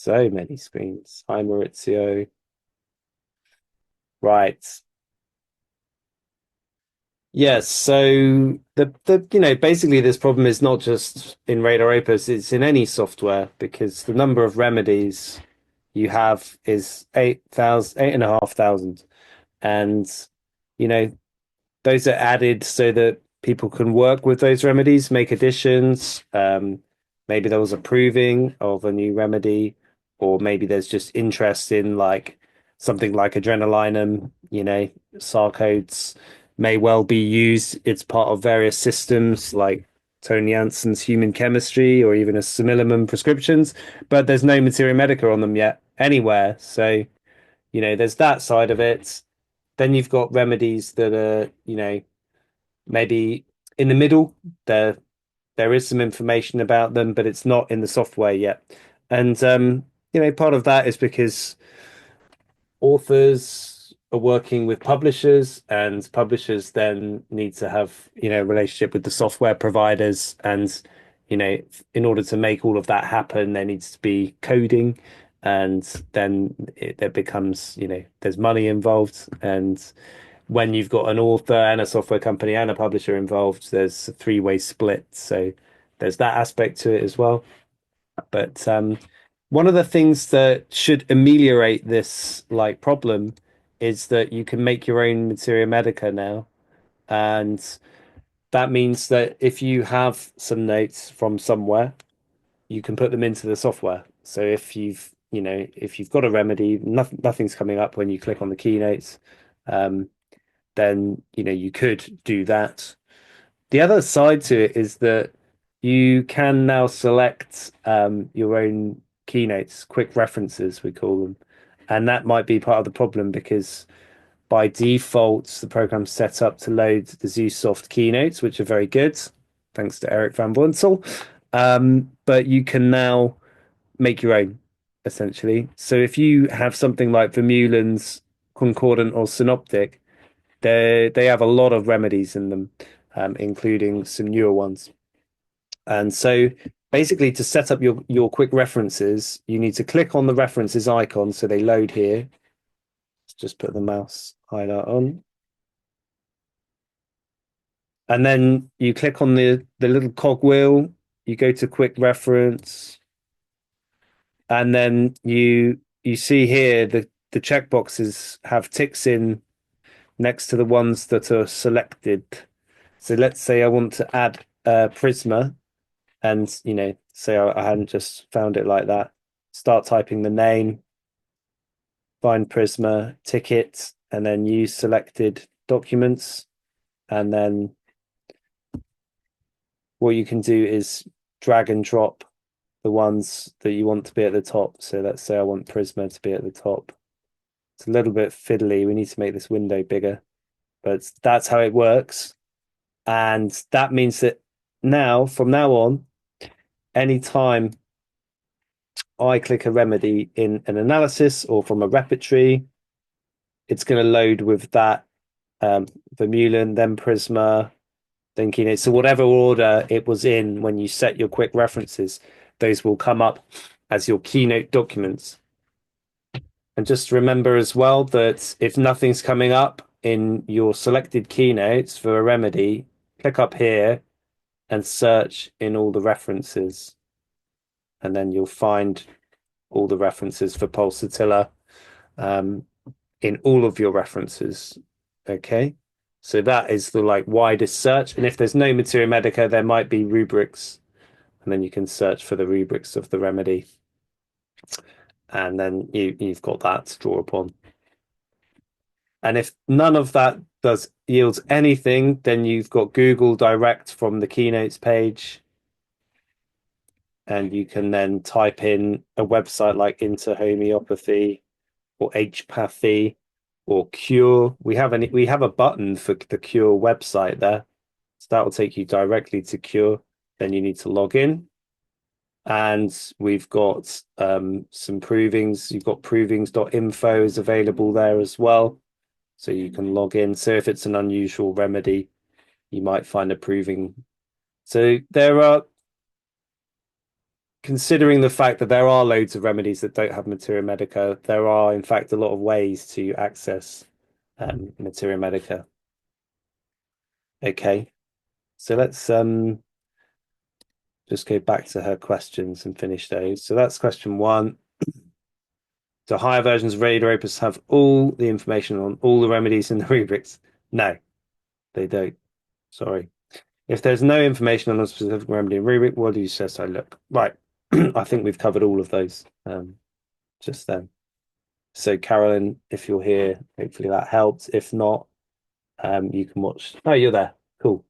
So many screens. Hi, Maurizio. Right. Yes. So basically this problem is not just in RadarOpus, it's in any software because the number of remedies you have is 8,000, 8,500. And, you know, those are added so that people can work with those remedies, make additions. Maybe there was a proving of a new remedy, or maybe there's just interest in like something like adrenalinum, SAR codes may well be used. It's part of various systems like Tony Janssen's human chemistry or even a similimum prescriptions, but there's no materia medica on them yet anywhere. So, there's that side of it. Then you've got remedies that are, maybe in the middle. There is some information about them, but it's not in the software yet. And part of that is because authors are working with publishers, and publishers then need to have, a relationship with the software providers. And, in order to make all of that happen, there needs to be coding. And then there becomes, there's money involved. And when you've got an author and a software company and a publisher involved, there's a three-way split. So there's that aspect to it as well. But one of the things that should ameliorate this like problem is that you can make your own materia medica now. And that means that if you have some notes from somewhere, you can put them into the software. So if you've got a remedy, nothing's coming up when you click on the keynotes. Um, then you could do that. The other side to it is that you can now select your own keynotes, quick references, we call them. And that might be part of the problem because by default, the program's set up to load the Zoosoft keynotes, which are very good, thanks to Eric Van Boonsel. But you can now make your own, essentially. So if you have something like Vermeulen's Concordant or Synoptic, they have a lot of remedies in them, including some newer ones. And so basically to set up your quick references, you need to click on the references icon so they load here. Let's just put the mouse highlight on. And then you click on the little cogwheel, you go to quick reference, and then you see here the checkboxes have ticks in next to the ones that are selected. So let's say I want to add Prisma, and say I hadn't just found it like that. Start typing the name, find Prisma, tick it, and then use selected documents. And then what you can do is drag and drop the ones that you want to be at the top. So let's say I want Prisma to be at the top. It's a little bit fiddly. We need to make this window bigger, but that's how it works. And that means that now, from now on, anytime I click a remedy in an analysis or from a repertory, it's going to load with that Vermeulen, then Prisma, then Keynote. So whatever order it was in when you set your quick references, those will come up as your Keynote documents. And just remember as well that if nothing's coming up in your selected keynotes for a remedy, click up here and search in all the references. And then you'll find all the references for pulsatilla in all of your references. Okay. So that is the like widest search. And if there's no materia medica, there might be rubrics. And then you can search for the rubrics of the remedy. And then you've got that to draw upon. And if none of that does yields anything, then you've got Google Direct from the keynotes page. And you can then type in a website like Interhomeopathy or H-pathy or Cure. We have a button for the Cure website there. So that will take you directly to Cure. Then you need to log in. And we've got some provings. You've got provings.info is available there as well. So you can log in. So if it's an unusual remedy, you might find a proving. So there are considering the fact that there are loads of remedies that don't have materia medica, there are in fact a lot of ways to access materia medica. Okay, so let's just go back to her questions and finish those. So that's question one. Do higher versions of RadarOpus have all the information on all the remedies in the rubrics? No, they don't. Sorry. If there's no information on a specific remedy in rubric, what do you suggest I look? Right. I think we've covered all of those just then. So Carolyn, if you're here, hopefully that helps. If not, you can watch. Oh, you're there. Cool.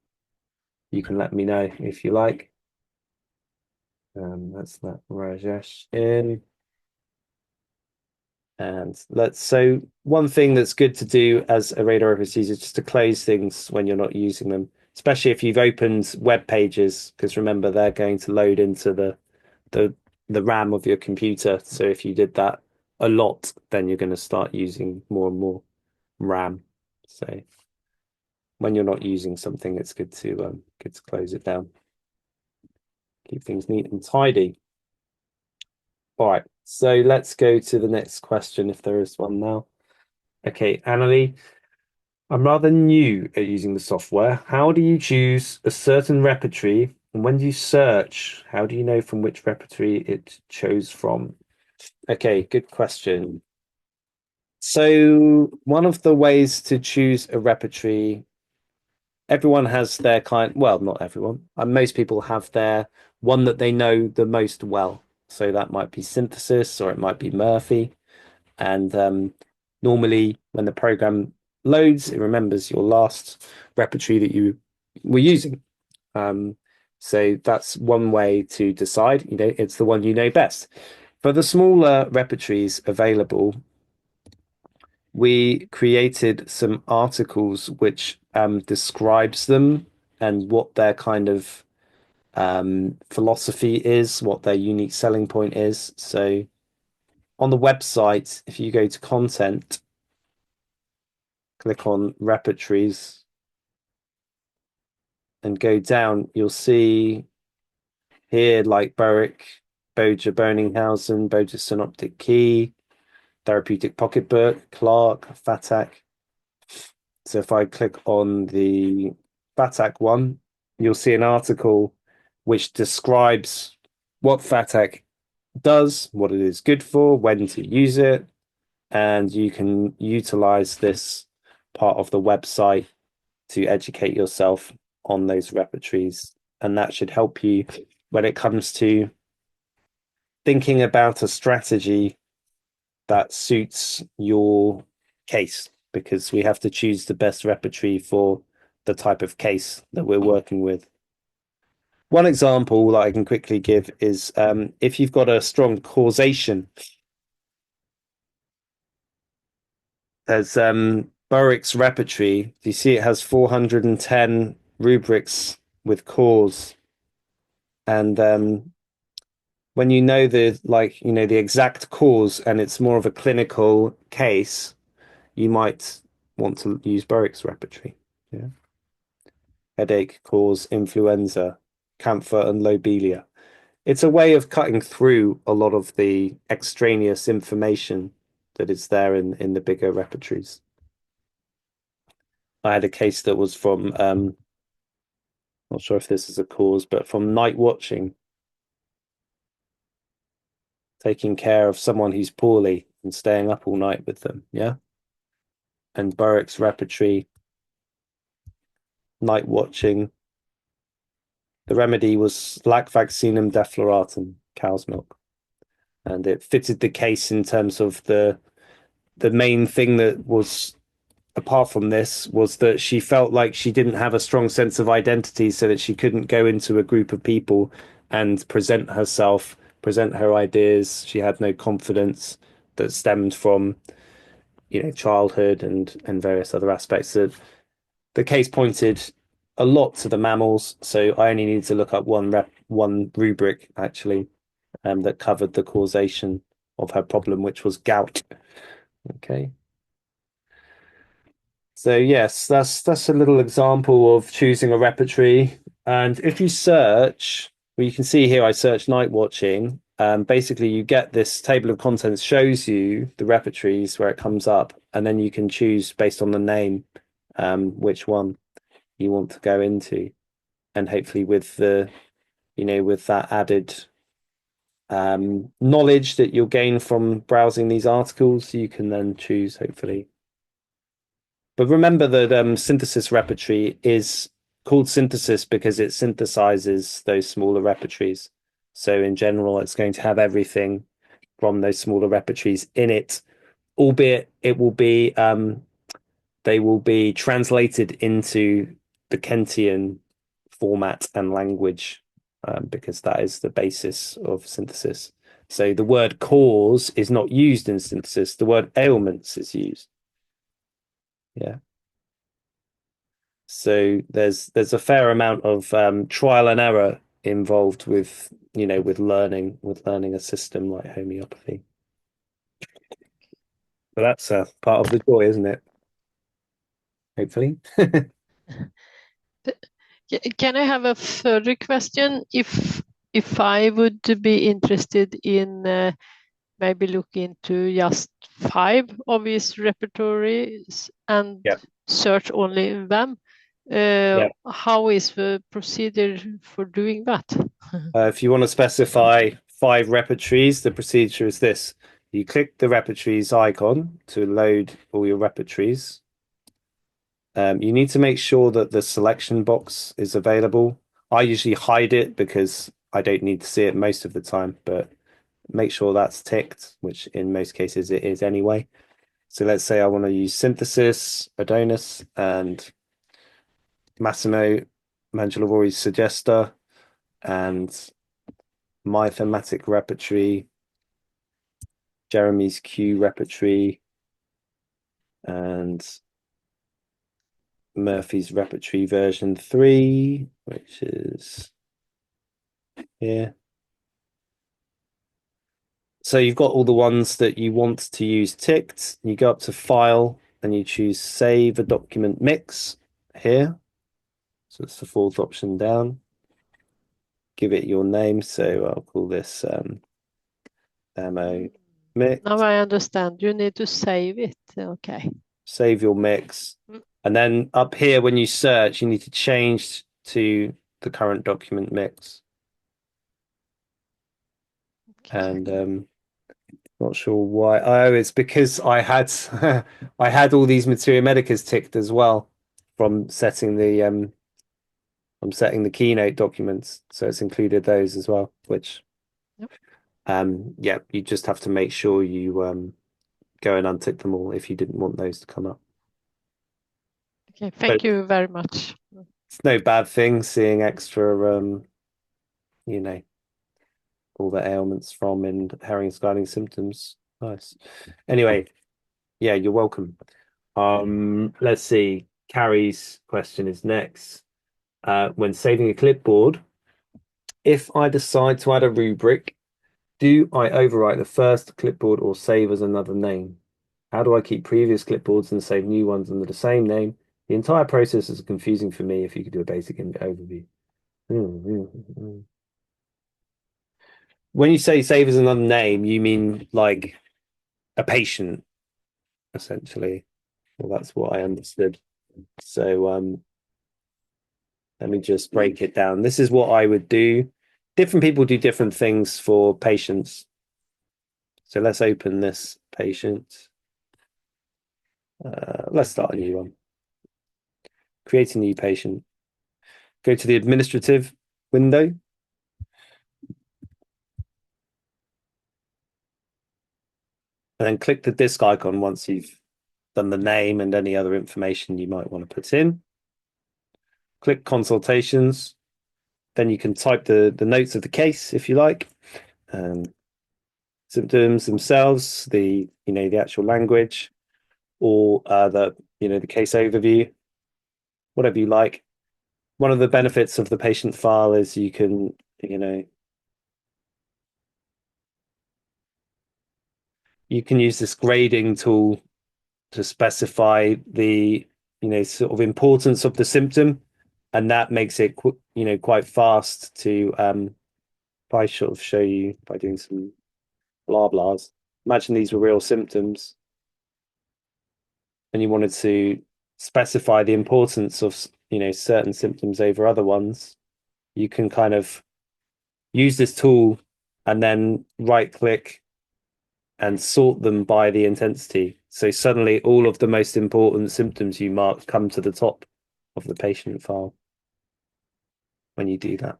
You can let me know if you like. Let's let Rajesh in. And so one thing that's good to do as a RadarOpus user is just to close things when you're not using them, especially if you've opened web pages, because remember they're going to load into the the RAM of your computer. So if you did that a lot, then you're going to start using more and more RAM. So when you're not using something, it's good to close it down. Keep things neat and tidy. All right, so let's go to the next question if there is one now. Okay, Annalie, I'm rather new at using the software. How do you choose a certain repertory? And when do you search, how do you know from which repertory it chose from? Okay, good question. So one of the ways to choose a repertory, everyone has their kind, well, not everyone, most people have their one that they know the most well. So that might be synthesis or it might be Murphy. And normally when the program loads, it remembers your last repertory that you were using. Um, so that's one way to decide, it's the one you know best. For the smaller repertories available, we created some articles which describes them and what their kind of philosophy is, what their unique selling point is. So on the website, if you go to content, click on repertories and go down, you'll see here like Berwick, Boja Berninghausen, Boja Synoptic Key, Therapeutic Pocketbook, Clark, FATAC. So if I click on the FATAC one, you'll see an article which describes what FATAC does, what it is good for, when to use it, and you can utilize this part of the website to educate yourself on those repertories. And that should help you when it comes to thinking about a strategy that suits your case, because we have to choose the best repertory for the type of case that we're working with. One example that I can quickly give is if you've got a strong causation, there's Berwick's repertory. Do you see it has 410 rubrics with cause? And when you know the exact cause and it's more of a clinical case, you might want to use Berwick's repertory. Yeah. Headache, cause, influenza, camphor, and lobelia. It's a way of cutting through a lot of the extraneous information that is there in the bigger repertories. I had a case that was from not sure if this is a cause, but from night watching, taking care of someone who's poorly and staying up all night with them. Yeah. And Berwick's repertory, night watching. The remedy was Lacvaccinum defloratum, cow's milk. And it fitted the case in terms of the main thing that was apart from this was that she felt like she didn't have a strong sense of identity, so that she couldn't go into a group of people and present herself, present her ideas. She had no confidence that stemmed from, childhood and various other aspects. The case pointed a lot to the mammals, so I only needed to look up one rubric actually, that covered the causation of her problem, which was gout. Okay. So yes, that's a little example of choosing a repertory. And if you search, Well, you can see here I searched night watching. Basically, you get this table of contents shows you the repertories where it comes up, and then you can choose based on the name which one you want to go into, and hopefully with the with that added knowledge that you'll gain from browsing these articles, you can then choose hopefully. But remember that synthesis repertory is called synthesis because it synthesizes those smaller repertories. So in general, it's going to have everything from those smaller repertories in it, albeit it will be they will be translated into the Kentian format and language because that is the basis of synthesis. So the word cause is not used in synthesis. The word ailments is used. Yeah. So there's a fair amount of trial and error involved with with learning a system like homeopathy. But that's part of the joy, isn't it? Hopefully. Can I have a further question? If I would be interested in maybe look into just 5 of his repertories and Yeah. search only in them, Yeah. how is the procedure for doing that? If you want to specify 5 repertories, the procedure is this. You click the repertories icon to load all your repertories. You need to make sure that the selection box is available. I usually hide it because I don't need to see it most of the time, but make sure that's ticked, which in most cases it is anyway. So let's say I want to use synthesis, Adonis, and Massimo Mangialavori's Suggester, and my thematic repertory, Jeremy's Q repertory, and Murphy's repertory version 3, which is here. So you've got all the ones that you want to use ticked. You go up to File and you choose Save a Document Mix here. So it's the fourth option down. Give it your name. So I'll call this demo mix. Now I understand. You need to save it. Okay. Save your mix. And then up here, when you search, you need to change to the current document mix. Okay. And not sure why. Oh, it's because I had I had all these Materia Medicas ticked as well from setting the keynote documents. So it's included those as well, which Yep. yeah, you just have to make sure you go and untick them all if you didn't want those to come up. Okay. But Thank you very much. it's no bad thing seeing extra you know, all the ailments from and Herring's guiding symptoms. Nice. Anyway, yeah, you're welcome. Let's see. Carrie's question is next. When saving a clipboard, if I decide to add a rubric, do I overwrite the first clipboard or save as another name? How do I keep previous clipboards and save new ones under the same name? The entire process is confusing for me if you could do a basic overview. When you say save as another name, you mean like a patient, essentially. Well, that's what I understood. So let me just break it down. This is what I would do. Different people do different things for patients. So let's open this patient. Let's start a new one. Create a new patient. Go to the administrative window. And then click the disk icon once you've done the name and any other information you might want to put in. Click consultations. Then you can type the notes of the case if you like. Symptoms themselves, the actual language, or the case overview, whatever you like. One of the benefits of the patient file is you can use this grading tool to specify the sort of importance of the symptom, and that makes it quite fast to if I sort of show you by doing some blah blahs, imagine these were real symptoms and you wanted to specify the importance of, certain symptoms over other ones, you can kind of use this tool and then right click and sort them by the intensity. So suddenly all of the most important symptoms you marked come to the top of the patient file when you do that.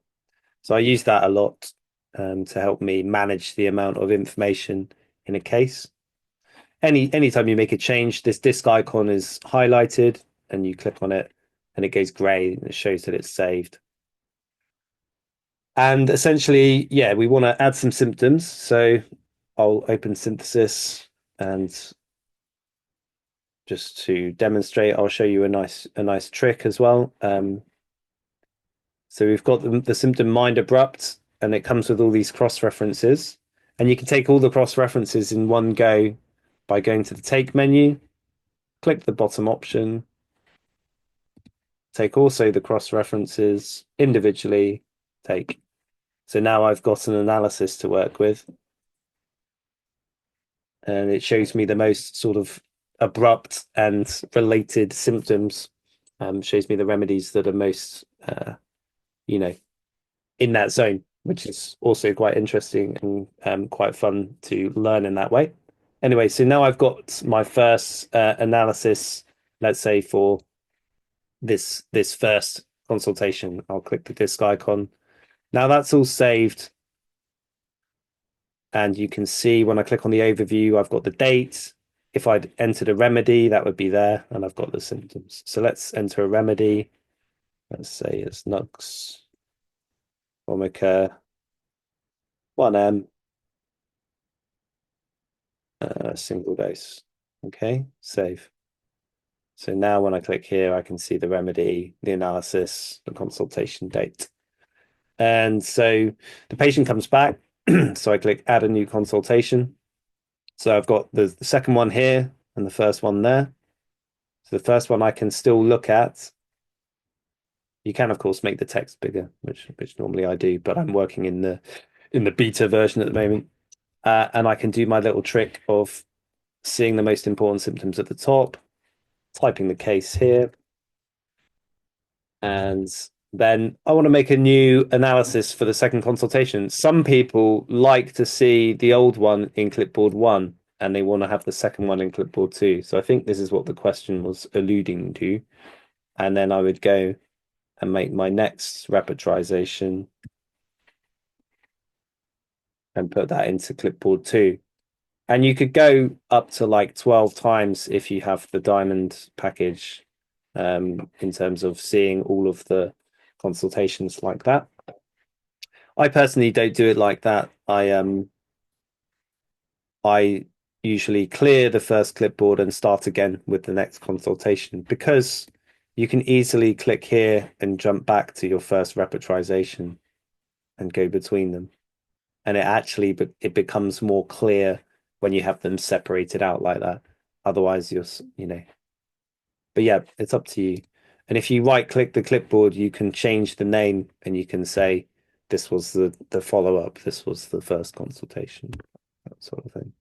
So I use that a lot to help me manage the amount of information in a case. Anytime you make a change, this disk icon is highlighted and you click on it and it goes gray and it shows that it's saved. And essentially, yeah, we want to add some symptoms. So I'll open synthesis and just to demonstrate, I'll show you a nice trick as well. So we've got the symptom mind abrupt, and it comes with all these cross references. And you can take all the cross references in one go by going to the take menu, click the bottom option, take also the cross references individually, take. So now I've got an analysis to work with. And it shows me the most sort of abrupt and related symptoms. Shows me the remedies that are most, you know, in that zone, which is also quite interesting and quite fun to learn in that way. Anyway, so now I've got my first analysis, let's say for this first consultation. I'll click the disk icon. Now that's all saved. And you can see when I click on the overview, I've got the date. If I'd entered a remedy, that would be there, and I've got the symptoms. So let's enter a remedy. Let's say it's Nux, Vomica, 1M, single dose. Okay, save. So now when I click here, I can see the remedy, the analysis, the consultation date. And so the patient comes back. So I click add a new consultation. So I've got the second one here and the first one there. So the first one I can still look at. You can, of course, make the text bigger, which normally I do, but I'm working in the beta version at the moment. And I can do my little trick of seeing the most important symptoms at the top, typing the case here, and then I want to make a new analysis for the second consultation. Some people like to see the old one in clipboard 1 and they want to have the second one in clipboard 2. So I think this is what the question was alluding to. And then I would go and make my next repertorization and put that into clipboard 2. And you could go up to like 12 times if you have the diamond package in terms of seeing all of the consultations like that. I personally don't do it like that. I usually clear the first clipboard and start again with the next consultation because you can easily click here and jump back to your first repertorization and go between them. And it becomes more clear when you have them separated out like that. Otherwise, but yeah, it's up to you. And if you right click the clipboard, you can change the name and you can say, this was the follow up, this was the first consultation, that sort of thing.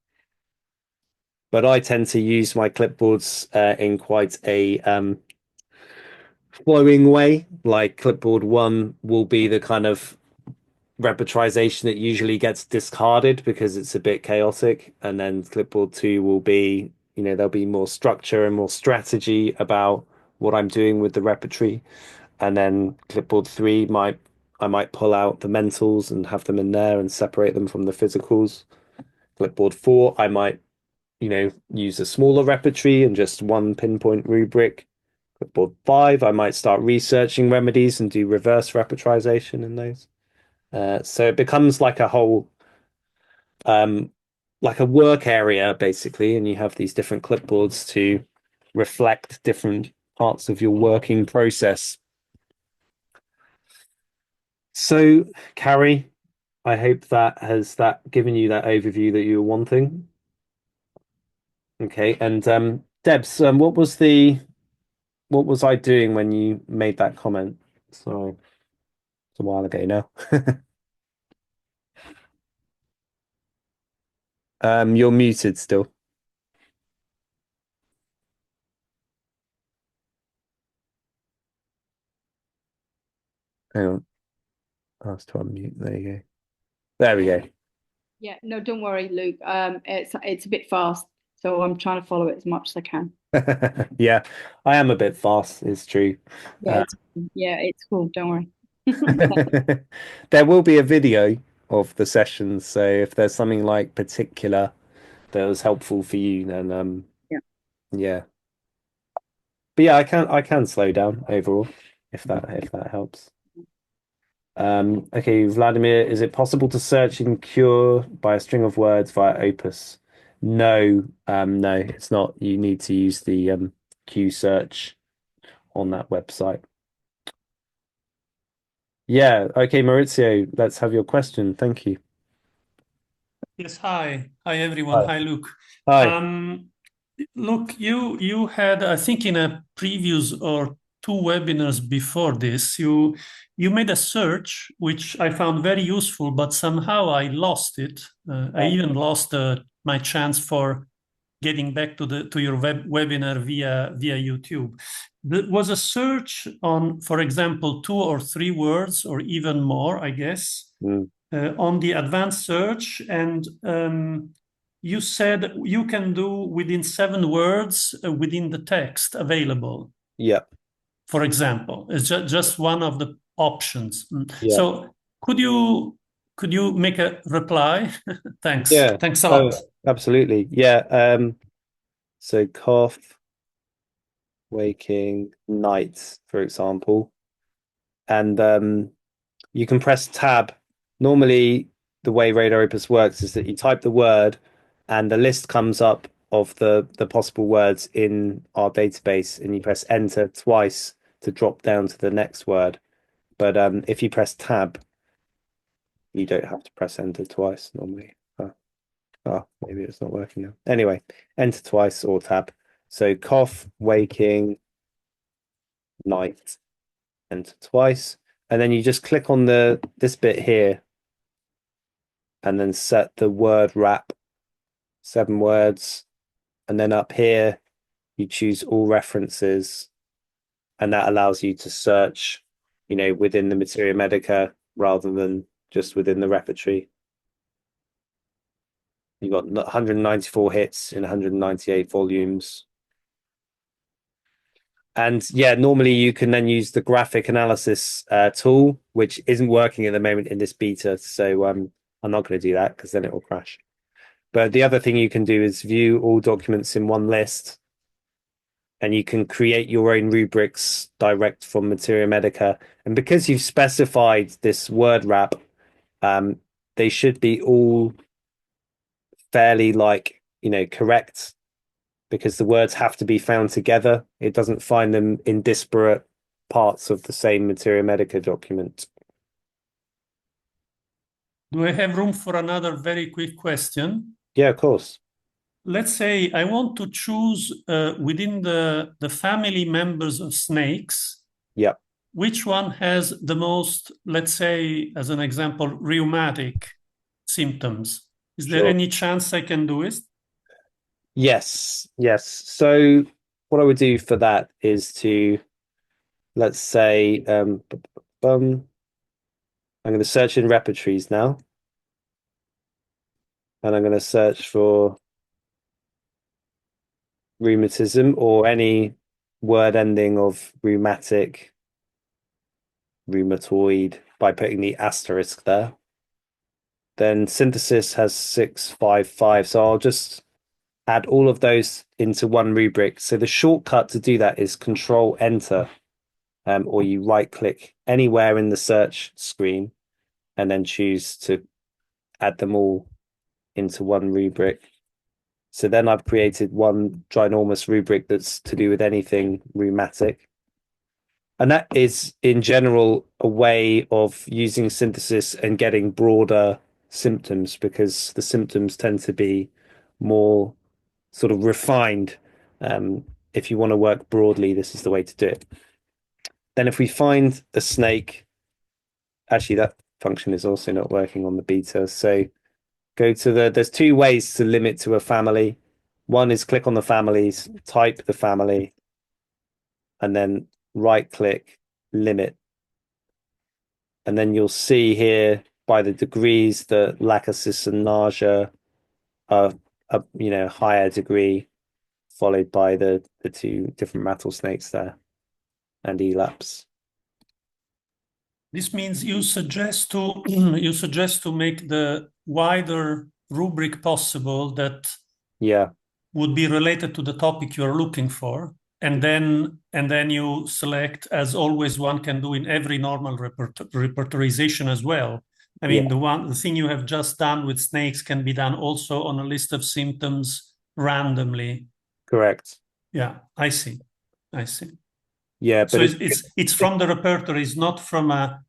But I tend to use my clipboards in quite a flowing way. Like clipboard 1 will be the kind of repertorization that usually gets discarded because it's a bit chaotic. And then clipboard 2 will be, there'll be more structure and more strategy about what I'm doing with the repertory. And then clipboard 3 I might pull out the mentals and have them in there and separate them from the physicals. Clipboard 4, I might, use a smaller repertory and just one pinpoint rubric. Clipboard 5, I might start researching remedies and do reverse repertorization in those. So it becomes like a whole, like a work area basically, and you have these different clipboards to reflect different parts of your working process. So, Carrie, I hope that given you that overview that you were wanting. Okay, and Debs, what was I doing when you made that comment? Sorry, it's a while ago now. You're muted still. Hang on. Ask to unmute. There you go. There we go. Yeah, no, don't worry, Luke. It's a bit fast, so I'm trying to follow it as much as I can. Yeah, I am a bit fast, it's true. Yeah, it's cool. Don't worry. There will be a video of the sessions, so if there's something like particular that was helpful for you, then Yeah. yeah. But yeah, I can slow down overall if that helps. Okay, Vladimir, is it possible to search in Cure by a string of words via Opus? No, no, it's not. You need to use the Q search on that website. Yeah, okay, Maurizio, let's have your question. Thank you. Yes, hi. Hi, everyone. Hi. Hi, Luke. Hi. Look, you had, I think, in a previous or two webinars before this, you made a search which I found very useful, but somehow I lost it. I even lost my chance for getting back to your webinar via YouTube. There was a search on, for example, 2 or 3 words or even more, I guess, Mm, on the advanced search, and you said you can do within 7 words within the text available. yeah, For example, it's just one of the options. yeah, So could you make a reply? Thanks. yeah. Thanks a Oh, lot. absolutely. Yeah. So cough, waking, night, for example. And you can press tab. Normally, the way RadarOpus works is that you type the word and the list comes up of the possible words in our database, and you press enter twice to drop down to the next word. But if you press tab, you don't have to press enter twice normally. Maybe it's not working now. Anyway, enter twice or tab. So cough, waking, night, enter twice. And then you just click on this bit here and then set the word wrap, 7 words. And then up here, you choose all references, and that allows you to search, within the Materia Medica rather than just within the repertory. You've got 194 hits in 198 volumes. And yeah, normally you can then use the graphic analysis tool, which isn't working at the moment in this beta. So I'm not going to do that because then it will crash. But the other thing you can do is view all documents in one list, and you can create your own rubrics direct from Materia Medica. And because you've specified this word wrap, they should be all fairly correct, because the words have to be found together. It doesn't find them in disparate parts of the same Materia Medica document. Do I have room for another very quick question? Yeah, of course. Let's say I want to choose within the family members of snakes, Yeah, which one has the most, let's say, as an example, rheumatic symptoms. Is there sure. any chance I can do it? Yes, yes. So what I would do for that is to, let's say, I'm going to search in repertories now, and I'm going to search for rheumatism or any word ending of rheumatic, rheumatoid by putting the asterisk there. Then synthesis has 655. So I'll just add all of those into one rubric. So the shortcut to do that is Control Enter, or you right click anywhere in the search screen and then choose to add them all into one rubric. So then I've created one ginormous rubric that's to do with anything rheumatic. And that is, in general, a way of using synthesis and getting broader symptoms, because the symptoms tend to be more sort of refined. If you want to work broadly, this is the way to do it. Then if we find a snake, actually that function is also not working on the beta. So go to there's two ways to limit to a family. One is click on the families, type the family, and then right click limit. And then you'll see here by the degrees that lachesis and nausea are a higher degree, followed by the two different rattlesnakes there and elaps. This means you suggest to make the wider rubric possible that would be related to the topic you're looking for, and then you select, as always one can do in every normal repertorization as well. I mean, the thing you have just done with snakes can be done also on a list of symptoms randomly. Correct. Yeah, I see. Yeah, so it's from the repertoire, it's not from a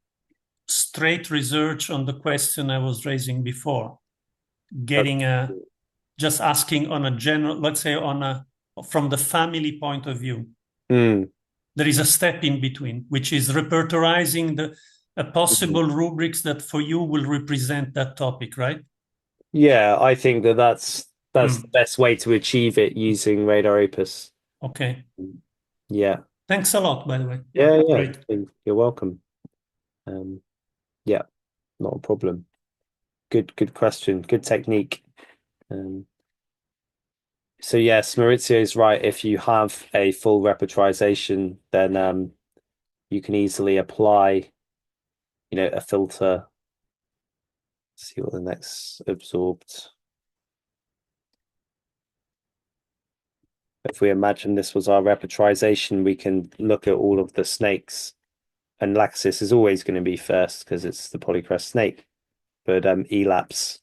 straight research on the question I was raising before. Just asking on a general, let's say from the family point of view. There is a step in between, which is repertorizing a possible rubrics that for you will represent that topic, right? Yeah, I think that's the best way to achieve it using RadarOpus. Okay. Yeah. Thanks a lot, by the way. Yeah. Great. You're welcome. Yeah, not a problem. Good question. Good technique. So yes, Maurizio is right. If you have a full repertorization, then you can easily apply, a filter. Let's see what the next absorbed. If we imagine this was our repertorization, we can look at all of the snakes, and lachesis is always going to be first because it's the polycrest snake. But elaps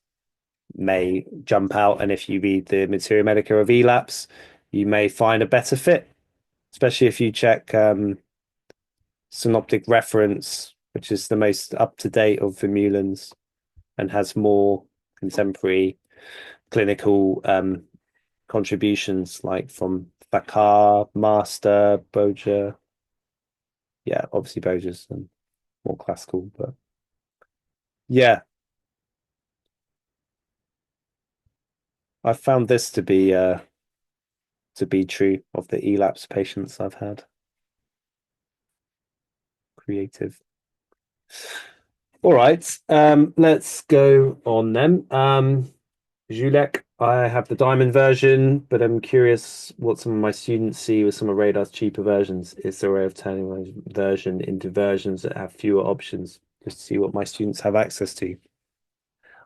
may jump out, and if you read the Materia Medica of elaps, you may find a better fit, especially if you check synoptic reference, which is the most up-to-date of Vermeulen's and has more contemporary clinical contributions, like from Bakar, Master, Boger. Yeah, obviously Boger's more classical, but yeah. I found this to be true of the elapse patients I've had. Creative. All right, let's go on then. Julek, I have the diamond version, but I'm curious what some of my students see with some of Radar's cheaper versions. Is there a way of turning my version into versions that have fewer options, just to see what my students have access to?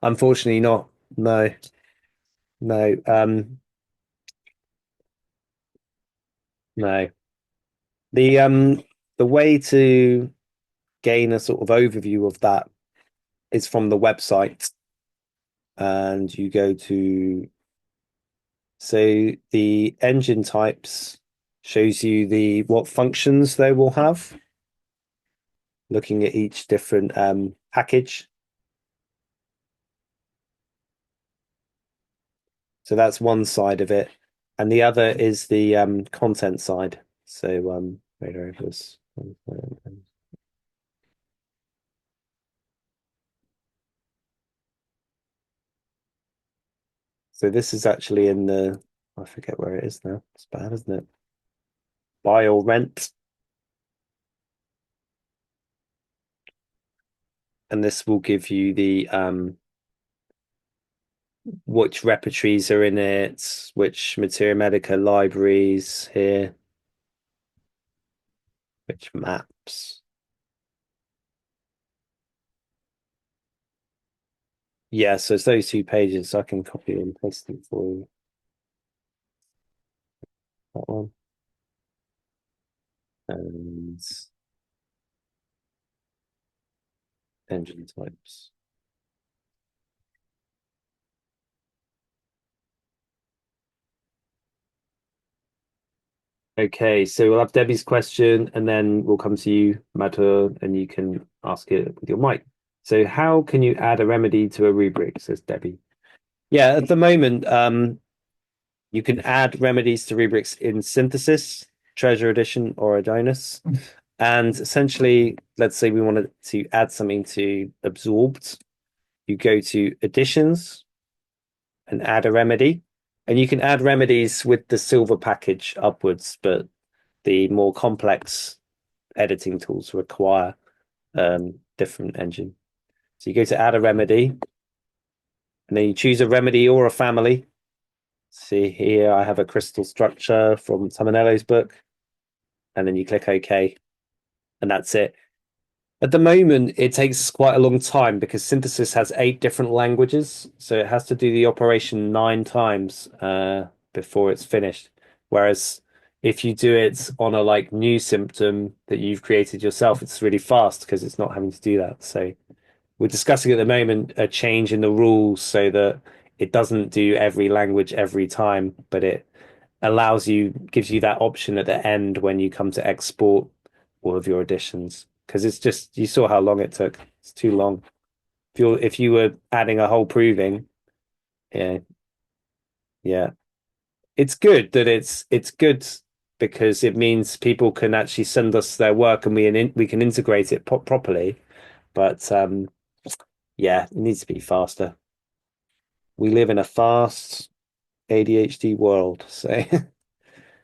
Unfortunately not. No. No. No. The way to gain a sort of overview of that is from the website, and you go to, so the engine types shows you what functions they will have, looking at each different package. So that's one side of it, and the other is the content side. So RadarOpus. So this is actually in I forget where it is now. It's bad, isn't it? Buy or rent. And this will give you the which repertories are in it, which Materia Medica libraries here, which maps. Yeah, so it's those 2 pages. I can copy and paste them for you. That one. And engine types. Okay, so we'll have Debbie's question, and then we'll come to you, Madhur, and you can ask it with your mic. So how can you add a remedy to a rubric, says Debbie. Yeah, at the moment, you can add remedies to rubrics in Synthesis, Treasure Edition, or Adonis. And essentially, let's say we wanted to add something to Absorbed. You go to Additions, and add a remedy. And you can add remedies with the silver package upwards, but the more complex editing tools require different engine. So you go to add a remedy, and then you choose a remedy or a family. See here, I have a crystal structure from Tamanello's book, and then you click OK, and that's it. At the moment, it takes quite a long time because synthesis has 8 different languages, so it has to do the operation 9 times before it's finished. Whereas if you do it on a like new symptom that you've created yourself, it's really fast because it's not having to do that. So we're discussing at the moment a change in the rules so that it doesn't do every language every time, but it gives you that option at the end when you come to export all of your additions. Because it's just, you saw how long it took. It's too long. If you were adding a whole proving, yeah, yeah. It's good that it's good because it means people can actually send us their work and we can integrate it properly. But yeah, it needs to be faster. We live in a fast ADHD world. So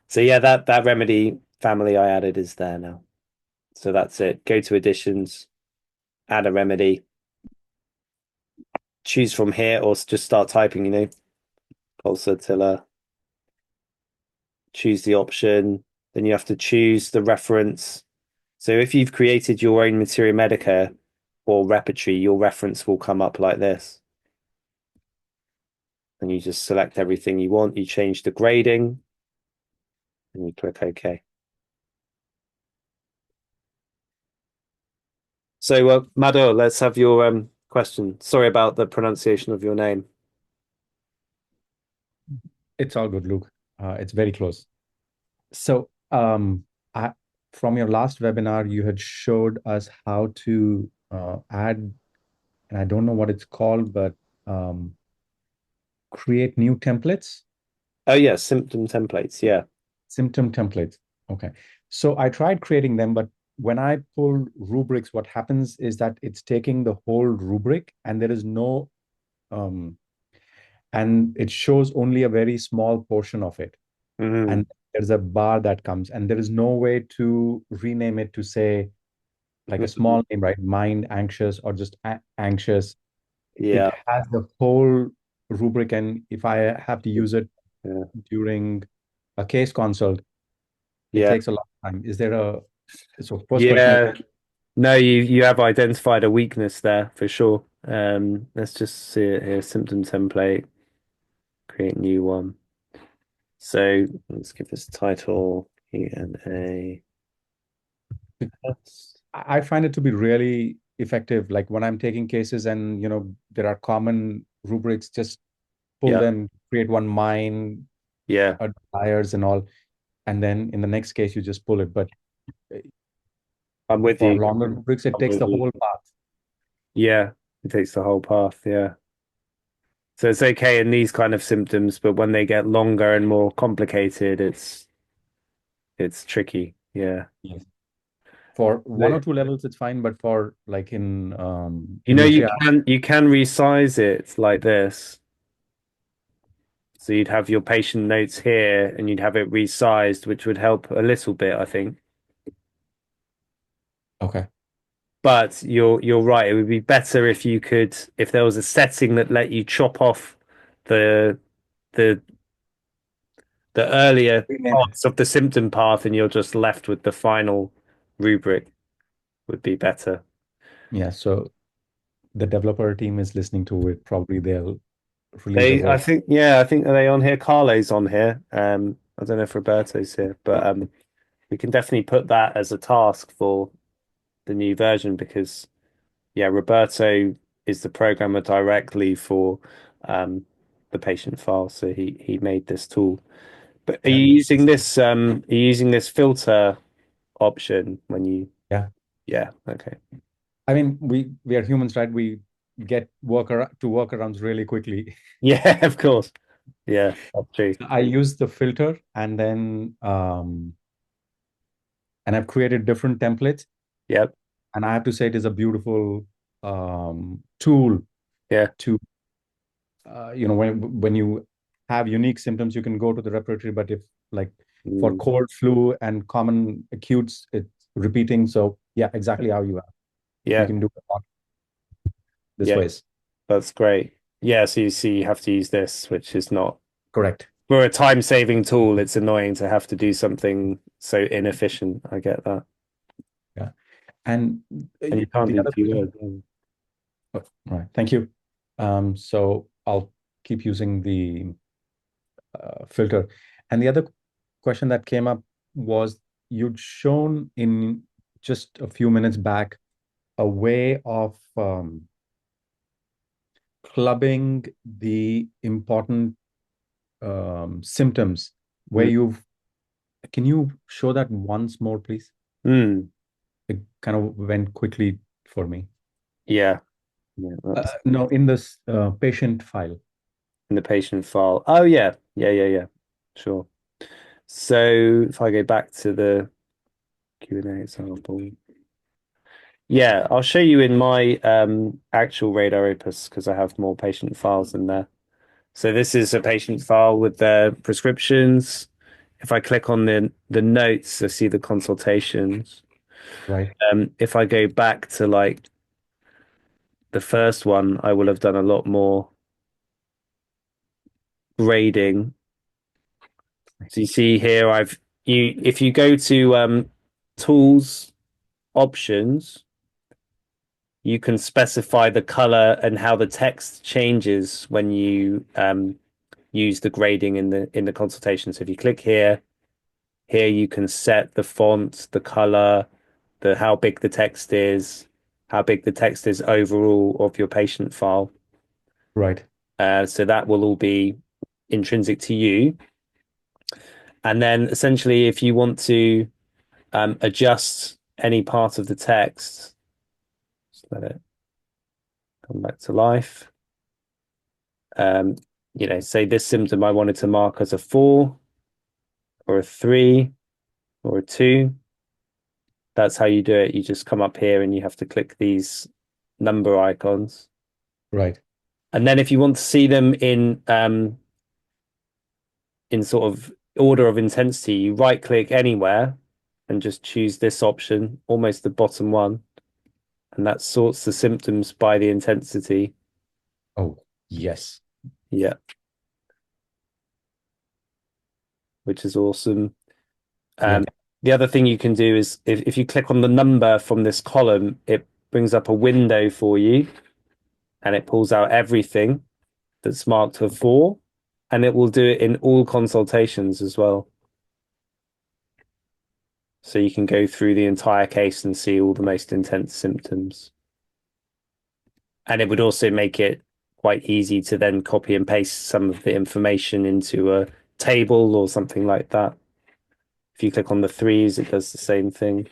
so yeah, that remedy family I added is there now. So that's it. Go to additions, add a remedy, choose from here, or just start typing, pulsatilla, choose the option. Then you have to choose the reference. So if you've created your own Materia Medica or repertory, your reference will come up like this. And you just select everything you want. You change the grading and you click OK. So, Madhu, let's have your question. Sorry about the pronunciation of your name. It's all good, Luke. It's very close. So, from your last webinar, you had showed us how to add, and I don't know what it's called, but create new templates. Oh, yeah, symptom templates. Yeah. Symptom templates. Okay. So I tried creating them, but when I pull rubrics, what happens is that it's taking the whole rubric and there is no, and it shows only a very small portion of it. And there's a bar that comes, and there is no way to rename it to say like a small name, right? Mind anxious or just anxious. Yeah. It has the whole rubric, and if I have to use it during a case consult, it takes a lot of time. Is there a so first question is, no, you have identified a weakness there for sure. Let's just see it here. Symptom template, create new one. So let's give this title ENA. I find it to be really effective. Like when I'm taking cases and there are common rubrics, just pull them, create one mind, desires and all, and then in the next case you just pull it. But I'm with for you. longer rubrics, it takes the whole path. Yeah, it takes the whole path. Yeah. So it's okay in these kind of symptoms, but when they get longer and more complicated, it's tricky. Yeah. Yes. For 1 or 2 levels, it's fine, but for like in you can resize it like this. So you'd have your patient notes here and you'd have it resized, which would help a little bit, I think. Okay. But you're right. It would be better if there was a setting that let you chop off the earlier parts of the symptom path and you're just left with the final rubric would be better. Yeah, so the developer team is listening to it. Probably they'll release I think are they on here? Carlo's on here. I don't know if Roberto's here, but we can definitely put that as a task for the new version because Roberto is the programmer directly for the patient file, so he made this tool. But are you using this filter option when you? Yeah. Okay. I mean, we are humans, right? We get workarounds really quickly. Yeah, of course. Yeah, that's true. I use the filter and then and I've created different templates. Yep. And I have to say it is a beautiful tool. Yeah. To when you have unique symptoms, you can go to the repertory, but if like for Mm. cold, flu, and common acutes, it's repeating. So yeah, exactly how you are. You Yeah, can do it this yeah, ways. that's great. Yeah, so you see, you have to use this, which is not Correct. for a time-saving tool. It's annoying to have to do something so inefficient. I get that, Yeah. And and you can't the do other question. keywords. Oh, right. Thank you. So I'll keep using the filter. And the other question that came up was you'd shown in just a few minutes back a way of clubbing the important symptoms where can you show that once more, please? Mm. It kind of went quickly for me. Yeah, yeah, that's No, in this patient file. in the patient file. Oh yeah, yeah. Sure. So if I go back to the Q&A example, yeah, I'll show you in my actual RadarOpus because I have more patient files in there. So this is a patient file with their prescriptions. If I click on the notes, I see the consultations. Right. If I go back to like the first one, I will have done a lot more grading. So you see here, if you go to tools options, you can specify the color and how the text changes when you use the grading in the consultation. So if you click here you can set the font, the color, the how big the text is, how big the text is overall of your patient file. Right. So that will all be intrinsic to you. And then essentially, if you want to adjust any part of the text, just let it come back to life. Um, say this symptom I wanted to mark as a 4 or a 3 or a 2. That's how you do it. You just come up here and you have to click these number icons. Right. And then if you want to see them in sort of order of intensity, you right click anywhere and just choose this option, almost the bottom one, and that sorts the symptoms by the intensity. Oh, yes. Yeah. Which is awesome. Yeah. The other thing you can do is if you click on the number from this column, it brings up a window for you and it pulls out everything that's marked for 4, and it will do it in all consultations as well. So you can go through the entire case and see all the most intense symptoms. And it would also make it quite easy to then copy and paste some of the information into a table or something like that. If you click on the 3s, it does the same thing.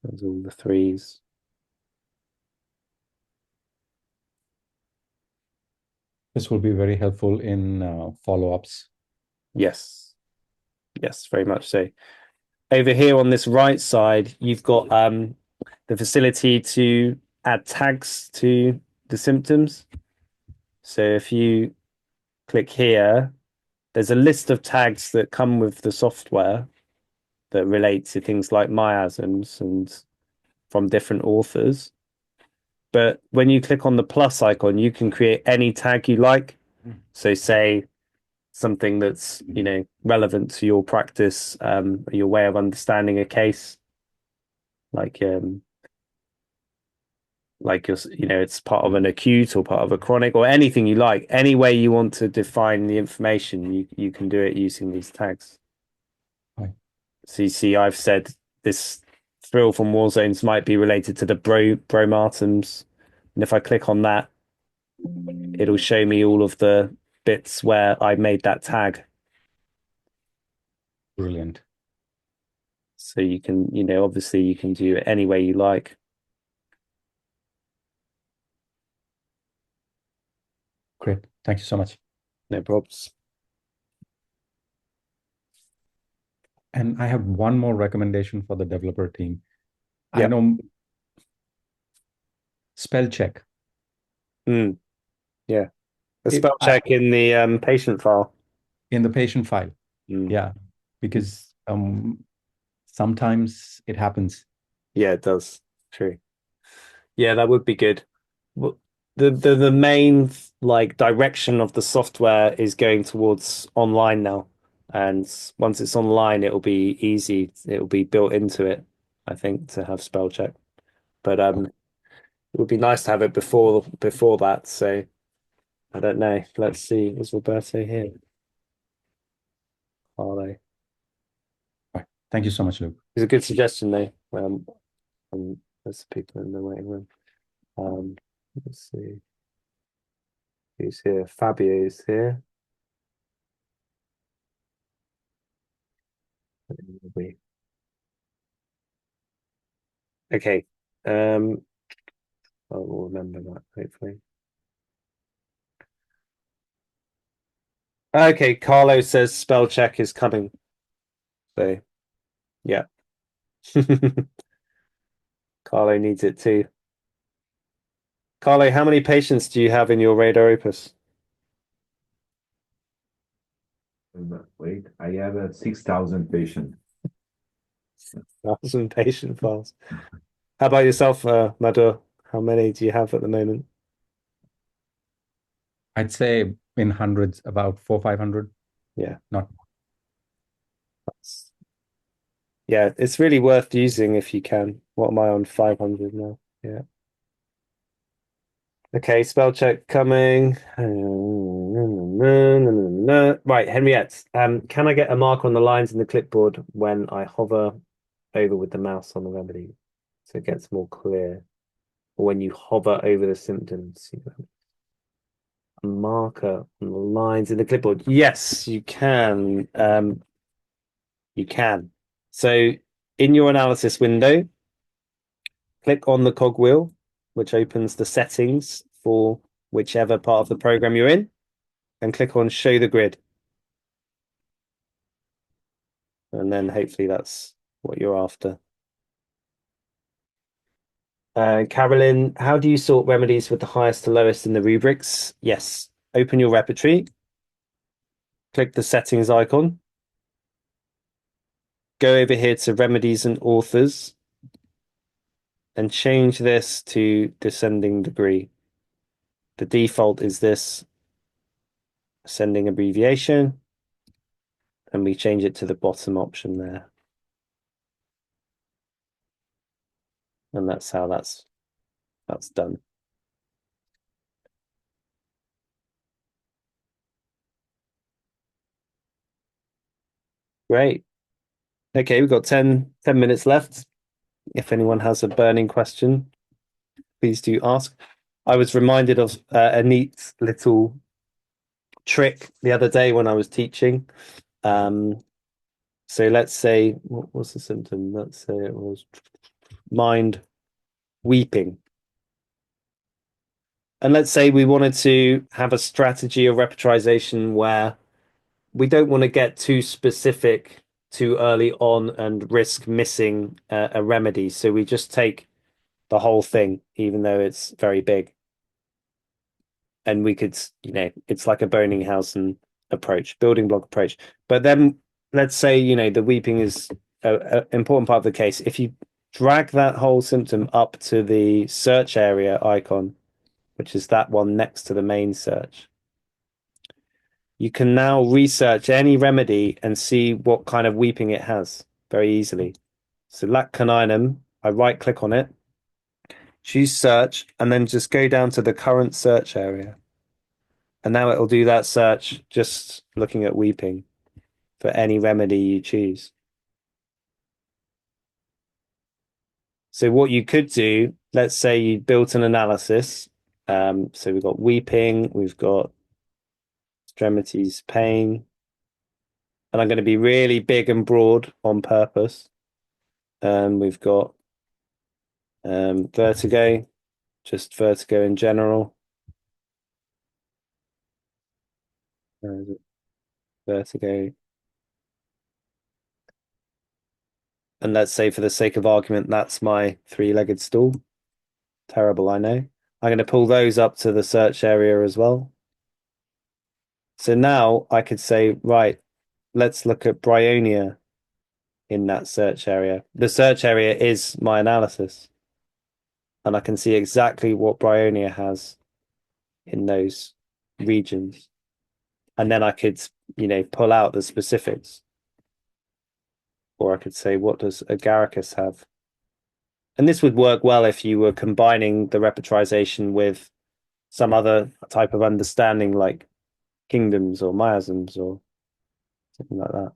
There's all the 3s. This will be very helpful in follow-ups. Yes. Yes, very much so. Over here on this right side, you've got the facility to add tags to the symptoms. So if you click here, there's a list of tags that come with the software that relate to things like miasms and from different authors. But when you click on the plus icon, you can create any tag you like. So say something that's, relevant to your practice, your way of understanding a case, like it's part of an acute or part of a chronic or anything you like. Any way you want to define the information, you can do it using these tags. Right. So you see, I've said this thrill from war zones might be related to the bromatums. And if I click on that, it'll show me all of the bits where I made that tag. Brilliant. So you can, obviously you can do it any way you like. Great. Thank you so much. No problems. And I have one more recommendation for the developer team. I Yeah. know spell check. Yeah. A spell check in the patient file. In the patient file. Mm. Yeah, because sometimes it happens. Yeah, it does. True. Yeah, that would be good. The main like direction of the software is going towards online now, and once it's online, it'll be easy. It'll be built into it, I think, to have spell check. But it would be nice to have it before that. So I don't know. Let's see. Is Roberto here? Are they? Right. Thank you so much, Luke. It's a good suggestion, though. There's people in the waiting room. Let's see. Who's here? Fabio is here. Okay. I will remember that, hopefully. Okay, Carlo says spell check is coming. So, yeah. Carlo needs it too. Carlo, how many patients do you have in your RadarOpus? Wait, I have a 6,000 patient. 1,000 patient files. How about yourself, Madhu? How many do you have at the moment? I'd say in hundreds, about 400-500. Yeah. Not. Yeah, it's really worth using if you can. What am I on? 500 now. Yeah. Okay, spell check coming. Right, Henriette. Can I get a mark on the lines in the clipboard when I hover over with the mouse on the remedy so it gets more clear? Or when you hover over the symptoms, a marker on the lines in the clipboard. Yes, you can. You can. So in your analysis window, click on the cogwheel, which opens the settings for whichever part of the program you're in, and click on Show the Grid. And then hopefully that's what you're after. Carolyn, how do you sort remedies with the highest to lowest in the rubrics? Yes. Open your repertory. Click the settings icon. Go over here to remedies and authors and change this to descending degree. The default is this ascending abbreviation, and we change it to the bottom option there. And that's how that's done. Great. Okay, we've got 10 minutes left. If anyone has a burning question, please do ask. I was reminded of a neat little trick the other day when I was teaching. So let's say, what was the symptom? Let's say it was mind weeping. And let's say we wanted to have a strategy of repertorization where we don't want to get too specific too early on and risk missing a remedy. So we just take the whole thing, even though it's very big. And we could, it's like a Bonninghausen approach, building block approach. But then let's say, the weeping is an important part of the case. If you drag that whole symptom up to the search area icon, which is that one next to the main search, you can now research any remedy and see what kind of weeping it has very easily. So lac caninum, I right click on it, choose search, and then just go down to the current search area. And now it'll do that search just looking at weeping for any remedy you choose. So what you could do, let's say you built an analysis. So we've got weeping, we've got extremities, pain. And I'm going to be really big and broad on purpose. We've got vertigo, just vertigo in general. Vertigo. And let's say for the sake of argument, that's my three-legged stool. Terrible, I know. I'm going to pull those up to the search area as well. So now I could say, right, let's look at bryonia in that search area. The search area is my analysis, and I can see exactly what bryonia has in those regions. And then I could, pull out the specifics. Or I could say, what does agaricus have? And this would work well if you were combining the repertorization with some other type of understanding like kingdoms or miasms or something like that.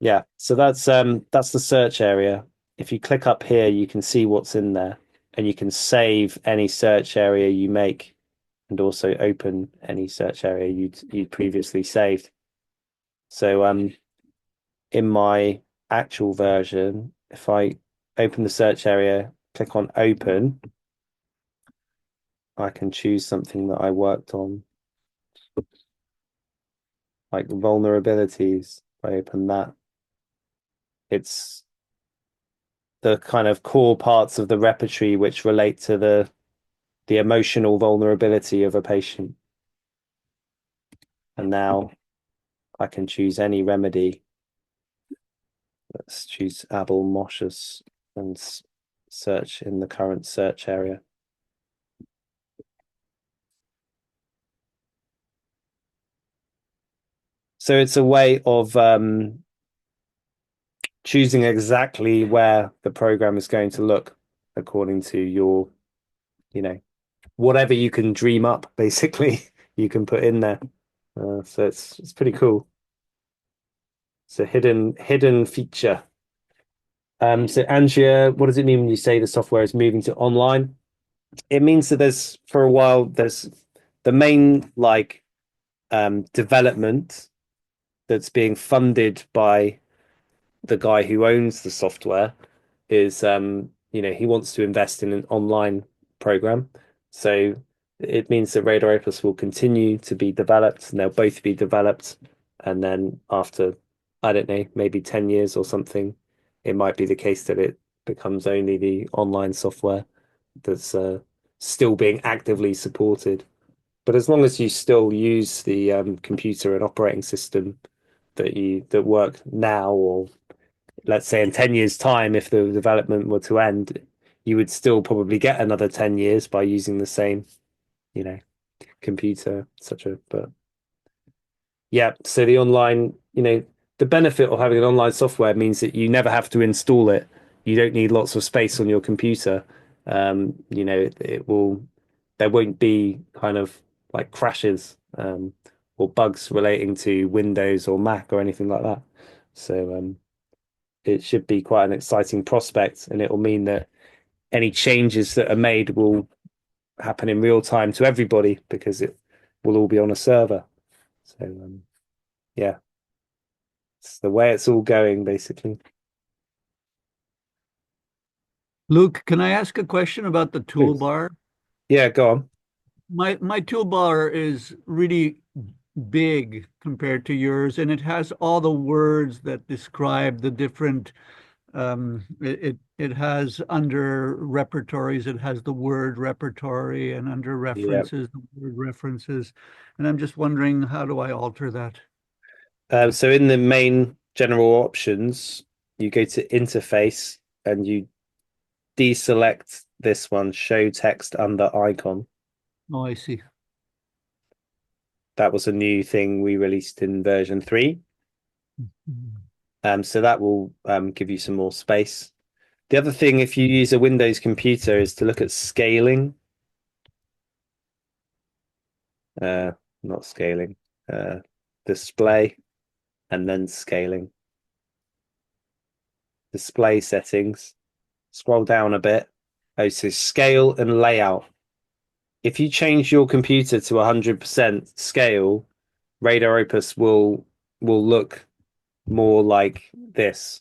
Yeah, so that's the search area. If you click up here, you can see what's in there, and you can save any search area you make, and also open any search area you'd previously saved. So in my actual version, if I open the search area, click on open, I can choose something that I worked on, like vulnerabilities. If I open that, it's the kind of core parts of the repertory which relate to the emotional vulnerability of a patient. And now I can choose any remedy. Let's choose Abel Moschus and search in the current search area. So it's a way of choosing exactly where the program is going to look according to your, whatever you can dream up, basically, you can put in there. So it's pretty cool. It's a hidden feature. So Andrea, what does it mean when you say the software is moving to online? It means that there's the main development that's being funded by the guy who owns the software is he wants to invest in an online program. So it means that RadarOpus will continue to be developed, and they'll both be developed. And then after, I don't know, maybe 10 years or something, it might be the case that it becomes only the online software that's still being actively supported. But as long as you still use the computer and operating system that work now, or let's say in 10 years' time, if the development were to end, you would still probably get another 10 years by using the same, computer, etc. But yeah, so the online, the benefit of having an online software means that you never have to install it. You don't need lots of space on your computer. There won't be kind of like crashes or bugs relating to Windows or Mac or anything like that. So it should be quite an exciting prospect, and it will mean that any changes that are made will happen in real time to everybody because it will all be on a server. So yeah, it's the way it's all going, basically. Luke, can I ask a question about the toolbar? Yeah, go on. My toolbar is really big compared to yours, and it has all the words that describe the different it has under repertories, it has the word repertory, and under references, the word references. And I'm just wondering, how do I alter that? So in the main general options, you go to interface and you deselect this one, show text under icon. Oh, I see. That was a new thing we released in version 3. So that will give you some more space. The other thing, if you use a Windows computer, is to look at scaling. Not scaling. Display, and then scaling. Display settings. Scroll down a bit. Oh, so scale and layout. If you change your computer to 100% scale, RadarOpus will look more like this.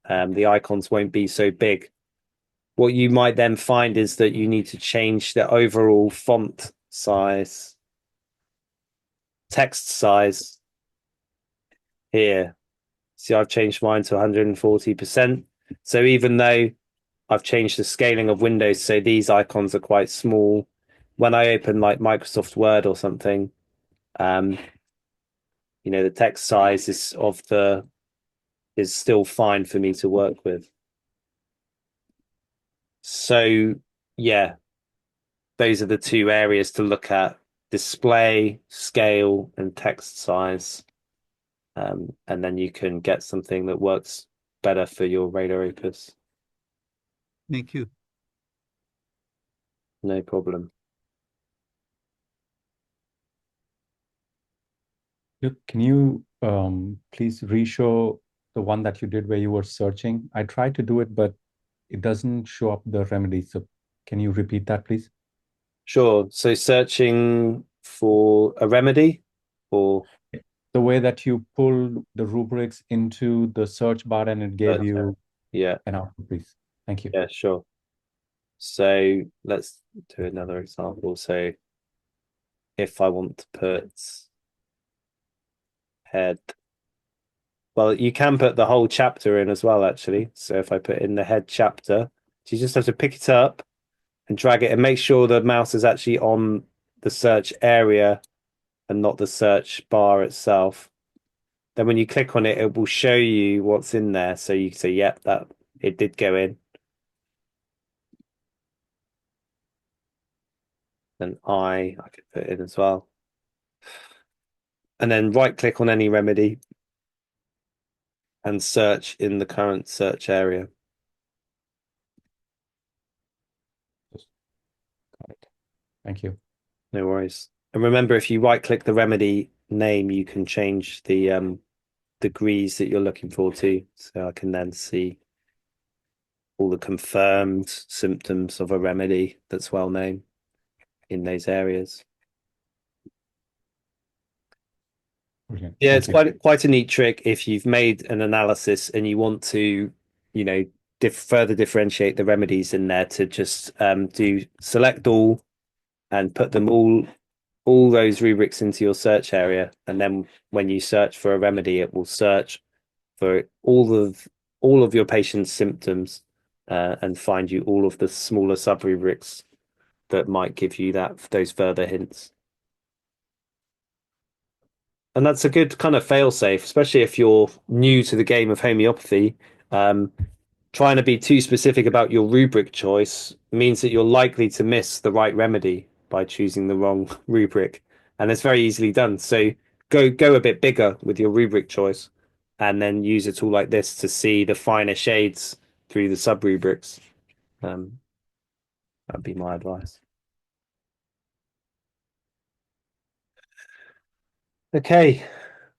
The icons won't be so big. What you might then find is that you need to change the overall font size, text size here. See, I've changed mine to 140%. So even though I've changed the scaling of Windows, so these icons are quite small, when I open like Microsoft Word or something, the text size is still fine for me to work with. So yeah, those are the two areas to look at: display, scale, and text size. And then you can get something that works better for your RadarOpus. Thank you. No problem. Look, can you please re-show the one that you did where you were searching? I tried to do it, but it doesn't show up the remedy. So can you repeat that, please? Sure. So searching for a remedy, or the way that you pulled the rubrics into the search bar and it gave you an output, please. Thank you. Yeah, sure. So let's do another example. So if I want to put head, well, you can put the whole chapter in as well, actually. So if I put in the head chapter, so you just have to pick it up and drag it and make sure the mouse is actually on the search area and not the search bar itself. Then when you click on it, it will show you what's in there. So you can say, yep, that it did go in. Then I could put it in as well. And then right click on any remedy and search in the current search area. Got it. Thank you. No worries. And remember, if you right click the remedy name, you can change the degrees that you're looking for too. So I can then see all the confirmed symptoms of a remedy that's well known in those areas. Brilliant. Yeah, Thank it's you. quite a neat trick if you've made an analysis and you want to, further differentiate the remedies in there, to just do select all and put them all those rubrics into your search area, and then when you search for a remedy, it will search for all of your patient's symptoms and find you all of the smaller sub rubrics that might give you those further hints. And that's a good kind of fail safe, especially if you're new to the game of homeopathy. Trying to be too specific about your rubric choice means that you're likely to miss the right remedy by choosing the wrong rubric. And it's very easily done. So go a bit bigger with your rubric choice and then use a tool like this to see the finer shades through the sub rubrics. That'd be my advice. Okay,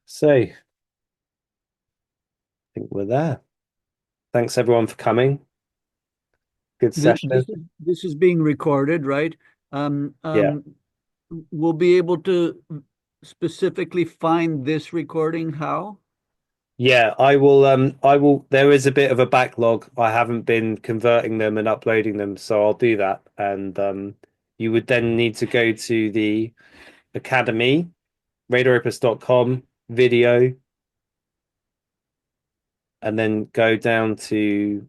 so I think we're there. Thanks everyone for coming. Good session. This is being recorded, right? Yeah. We'll be able to specifically find this recording. How? Yeah, I will. There is a bit of a backlog. I haven't been converting them and uploading them, so I'll do that. And you would then need to go to the Academy, RadarOpus.com video, and then go down to